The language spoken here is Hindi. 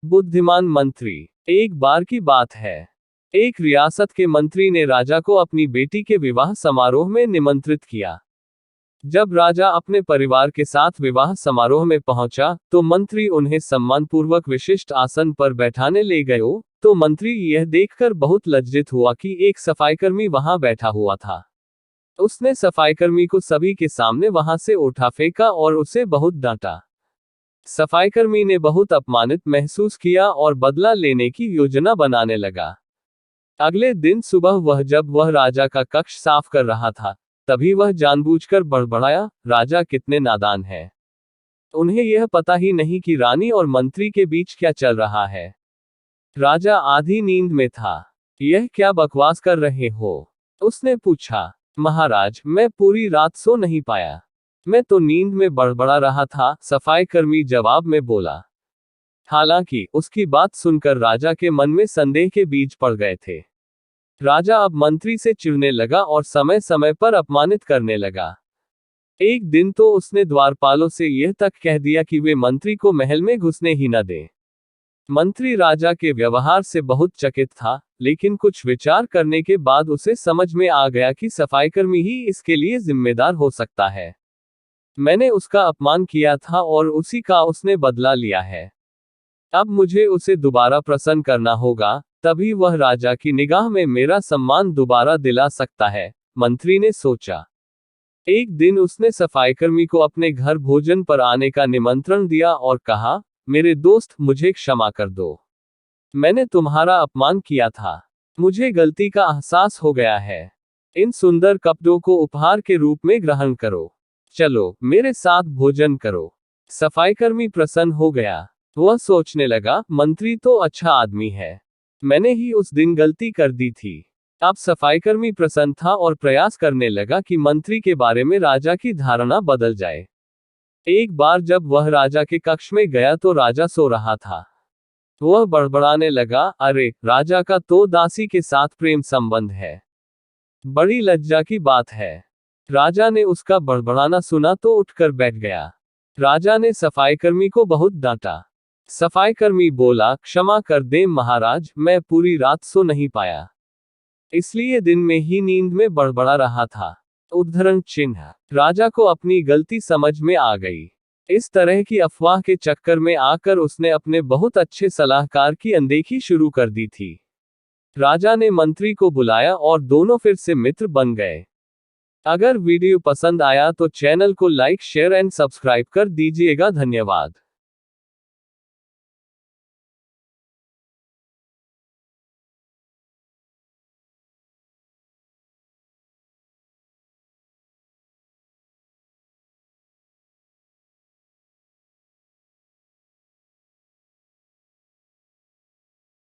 बुद्धिमान मंत्री। एक बार की बात है, एक रियासत के मंत्री ने राजा को अपनी बेटी के विवाह समारोह में निमंत्रित किया। जब राजा अपने परिवार के साथ विवाह समारोह में पहुंचा, तो मंत्री उन्हें सम्मानपूर्वक विशिष्ट आसन पर बैठाने ले गए। तो मंत्री यह देखकर बहुत लज्जित हुआ कि एक सफाईकर्मी वहां बैठा हुआ था। उसने सफाईकर्मी को सभी के सामने वहां से उठा फेंका और उसे बहुत डांटा। सफाईकर्मी ने बहुत अपमानित महसूस किया और बदला लेने की योजना बनाने लगा। अगले दिन सुबह जब वह राजा का कक्ष साफ कर रहा था, तभी वह जानबूझकर बड़बड़ाया, राजा कितने नादान हैं। उन्हें यह पता ही नहीं कि रानी और मंत्री के बीच क्या चल रहा है। राजा आधी नींद में था। यह क्या बकवास कर रहे हो? उसने पूछा। महाराज, मैं पूरी रात सो नहीं पाया। मैं तो नींद में बड़बड़ा रहा था, सफाईकर्मी जवाब में बोला। हालांकि उसकी बात सुनकर राजा के मन में संदेह के बीज पड़ गए थे। राजा अब मंत्री से चिढ़ने लगा और समय समय पर अपमानित करने लगा। एक दिन तो उसने द्वारपालों से यह तक कह दिया कि वे मंत्री को महल में घुसने ही न दें। मंत्री राजा के व्यवहार से बहुत चकित था, लेकिन कुछ विचार करने के बाद उसे समझ में आ गया कि सफाईकर्मी ही इसके लिए जिम्मेदार हो सकता है। मैंने उसका अपमान किया था और उसी का उसने बदला लिया है। अब मुझे उसे दोबारा प्रसन्न करना होगा, तभी वह राजा की निगाह में मेरा सम्मान दोबारा दिला सकता है, मंत्री ने सोचा। एक दिन उसने सफाईकर्मी को अपने घर भोजन पर आने का निमंत्रण दिया और कहा, मेरे दोस्त, मुझे क्षमा कर दो। मैंने तुम्हारा अपमान किया था। मुझे गलती का एहसास हो गया है। इन सुंदर कपड़ों को उपहार के रूप में ग्रहण करो। चलो, मेरे साथ भोजन करो। सफाईकर्मी प्रसन्न हो गया। वह सोचने लगा, मंत्री तो अच्छा आदमी है। मैंने ही उस दिन गलती कर दी थी। अब सफाईकर्मी प्रसन्न था और प्रयास करने लगा कि मंत्री के बारे में राजा की धारणा बदल जाए। एक बार जब वह राजा के कक्ष में गया तो राजा सो रहा था। वह बड़बड़ाने लगा, अरे, राजा का तो दासी के साथ प्रेम संबंध है। बड़ी लज्जा की बात है। राजा ने उसका बड़बड़ाना सुना तो उठकर बैठ गया। राजा ने सफाईकर्मी को बहुत डांटा। सफाईकर्मी बोला, क्षमा कर दें महाराज, मैं पूरी रात सो नहीं पाया, इसलिए दिन में ही नींद में बड़बड़ा रहा था। उद्धरण चिन्ह। राजा को अपनी गलती समझ में आ गई। इस तरह की अफवाह के चक्कर में आकर उसने अपने बहुत अच्छे सलाहकार की अनदेखी शुरू कर दी थी। राजा ने मंत्री को बुलाया और दोनों फिर से मित्र बन गए। अगर वीडियो पसंद आया तो चैनल को लाइक, शेयर एंड सब्सक्राइब कर दीजिएगा। धन्यवाद।